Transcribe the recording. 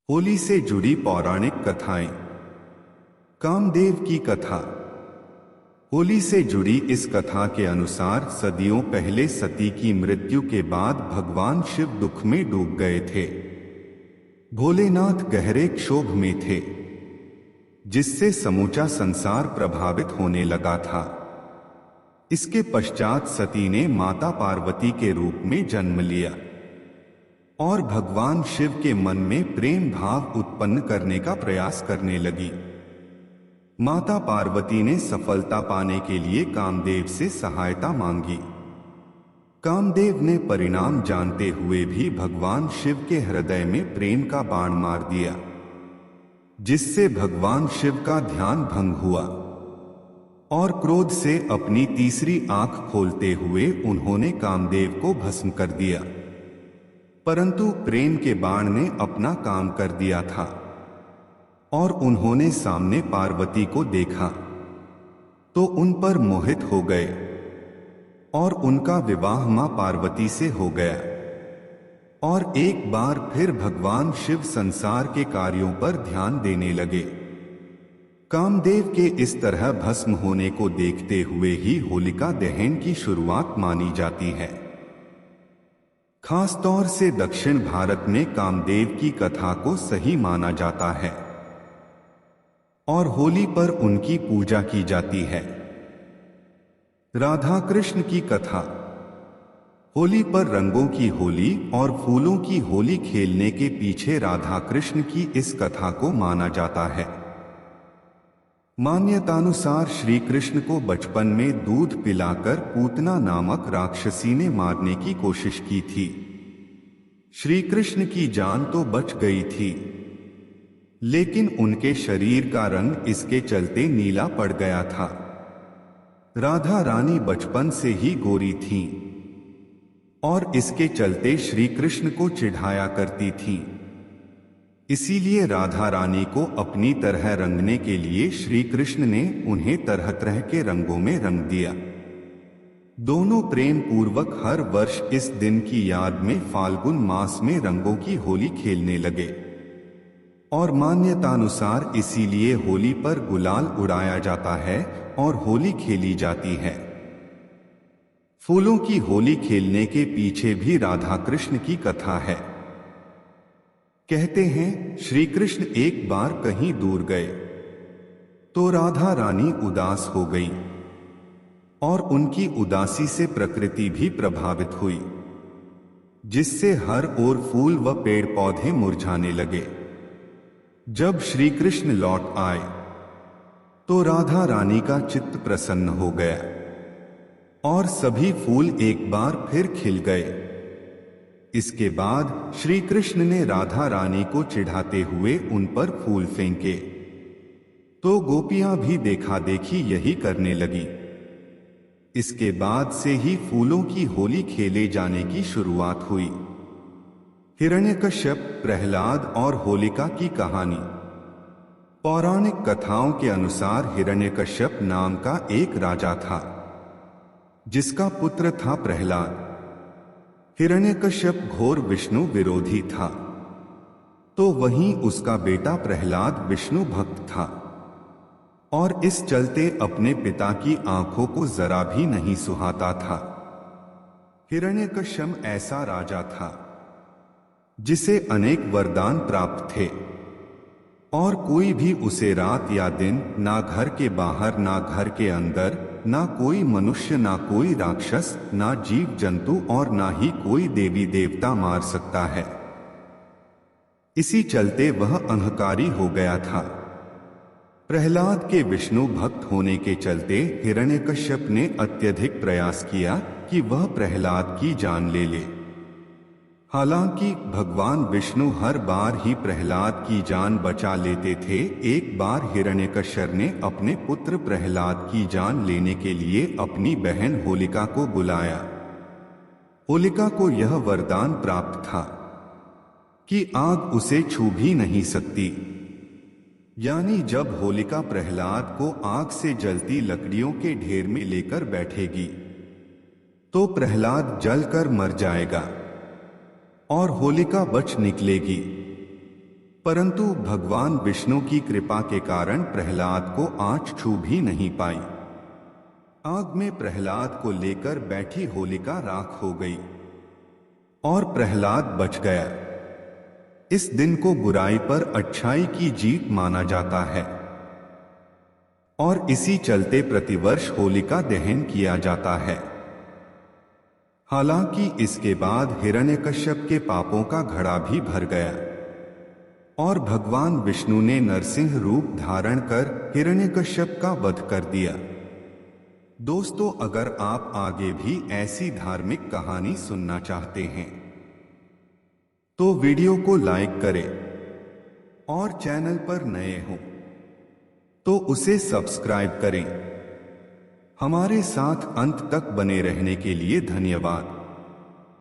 होली से जुड़ी पौराणिक कथाएं। कामदेव की कथा। होली से जुड़ी इस कथा के अनुसार सदियों पहले सती की मृत्यु के बाद भगवान शिव दुख में डूब गए थे। भोलेनाथ गहरे क्षोभ में थे, जिससे समूचा संसार प्रभावित होने लगा था। इसके पश्चात सती ने माता पार्वती के रूप में जन्म लिया और भगवान शिव के मन में प्रेम भाव उत्पन्न करने का प्रयास करने लगी। माता पार्वती ने सफलता पाने के लिए कामदेव से सहायता मांगी। कामदेव ने परिणाम जानते हुए भी भगवान शिव के हृदय में प्रेम का बाण मार दिया, जिससे भगवान शिव का ध्यान भंग हुआ और क्रोध से अपनी तीसरी आंख खोलते हुए उन्होंने कामदेव को भस्म कर दिया। परंतु प्रेम के बाण ने अपना काम कर दिया था और उन्होंने सामने पार्वती को देखा तो उन पर मोहित हो गए और उनका विवाह मां पार्वती से हो गया। और एक बार फिर भगवान शिव संसार के कार्यों पर ध्यान देने लगे। कामदेव के इस तरह भस्म होने को देखते हुए ही होलिका दहन की शुरुआत मानी जाती है। खास तौर से दक्षिण भारत में कामदेव की कथा को सही माना जाता है और होली पर उनकी पूजा की जाती है। राधा कृष्ण की कथा। होली पर रंगों की होली और फूलों की होली खेलने के पीछे राधा कृष्ण की इस कथा को माना जाता है। मान्यतानुसार श्री कृष्ण को बचपन में दूध पिलाकर पूतना नामक राक्षसी ने मारने की कोशिश की थी। श्री कृष्ण की जान तो बच गई थी, लेकिन उनके शरीर का रंग इसके चलते नीला पड़ गया था। राधा रानी बचपन से ही गोरी थीं और इसके चलते श्री कृष्ण को चिढ़ाया करती थीं। इसीलिए राधा रानी को अपनी तरह रंगने के लिए श्री कृष्ण ने उन्हें तरह तरह के रंगों में रंग दिया। दोनों प्रेम पूर्वक हर वर्ष इस दिन की याद में फाल्गुन मास में रंगों की होली खेलने लगे और मान्यतानुसार इसीलिए होली पर गुलाल उड़ाया जाता है और होली खेली जाती है। फूलों की होली खेलने के पीछे भी राधा कृष्ण की कथा है। कहते हैं श्री कृष्ण एक बार कहीं दूर गए तो राधा रानी उदास हो गई और उनकी उदासी से प्रकृति भी प्रभावित हुई, जिससे हर ओर फूल व पेड़ पौधे मुरझाने लगे। जब श्री कृष्ण लौट आए तो राधा रानी का चित्त प्रसन्न हो गया और सभी फूल एक बार फिर खिल गए। इसके बाद श्री कृष्ण ने राधा रानी को चिढ़ाते हुए उन पर फूल फेंके तो गोपियां भी देखा देखी यही करने लगी। इसके बाद से ही फूलों की होली खेले जाने की शुरुआत हुई। हिरण्यकश्यप, प्रहलाद और होलिका की कहानी। पौराणिक कथाओं के अनुसार हिरण्यकश्यप नाम का एक राजा था, जिसका पुत्र था प्रहलाद। हिरण्यकश्यप घोर विष्णु विरोधी था, तो वहीं उसका बेटा प्रहलाद विष्णु भक्त था और इस चलते अपने पिता की आंखों को जरा भी नहीं सुहाता था। हिरण्यकश्यप ऐसा राजा था जिसे अनेक वरदान प्राप्त थे और कोई भी उसे रात या दिन, ना घर के बाहर ना घर के अंदर, ना कोई मनुष्य ना कोई राक्षस, ना जीव जंतु और ना ही कोई देवी देवता मार सकता है। इसी चलते वह अहंकारी हो गया था। प्रहलाद के विष्णु भक्त होने के चलते हिरण्यकश्यप ने अत्यधिक प्रयास किया कि वह प्रहलाद की जान ले ले। हालांकि भगवान विष्णु हर बार ही प्रहलाद की जान बचा लेते थे। एक बार हिरण्यकश्यप ने अपने पुत्र प्रहलाद की जान लेने के लिए अपनी बहन होलिका को बुलाया। होलिका को यह वरदान प्राप्त था कि आग उसे छू भी नहीं सकती। यानी जब होलिका प्रहलाद को आग से जलती लकड़ियों के ढेर में लेकर बैठेगी तो प्रहलाद जलकर मर जाएगा और होलिका बच निकलेगी। परंतु भगवान विष्णु की कृपा के कारण प्रहलाद को आंच छू भी नहीं पाई। आग में प्रहलाद को लेकर बैठी होलिका राख हो गई और प्रहलाद बच गया। इस दिन को बुराई पर अच्छाई की जीत माना जाता है और इसी चलते प्रतिवर्ष होलिका दहन किया जाता है। हालांकि इसके बाद हिरण्यकश्यप के पापों का घड़ा भी भर गया और भगवान विष्णु ने नरसिंह रूप धारण कर हिरण्यकश्यप का वध कर दिया। दोस्तों, अगर आप आगे भी ऐसी धार्मिक कहानी सुनना चाहते हैं तो वीडियो को लाइक करें और चैनल पर नए हो तो उसे सब्सक्राइब करें। हमारे साथ अंत तक बने रहने के लिए धन्यवाद।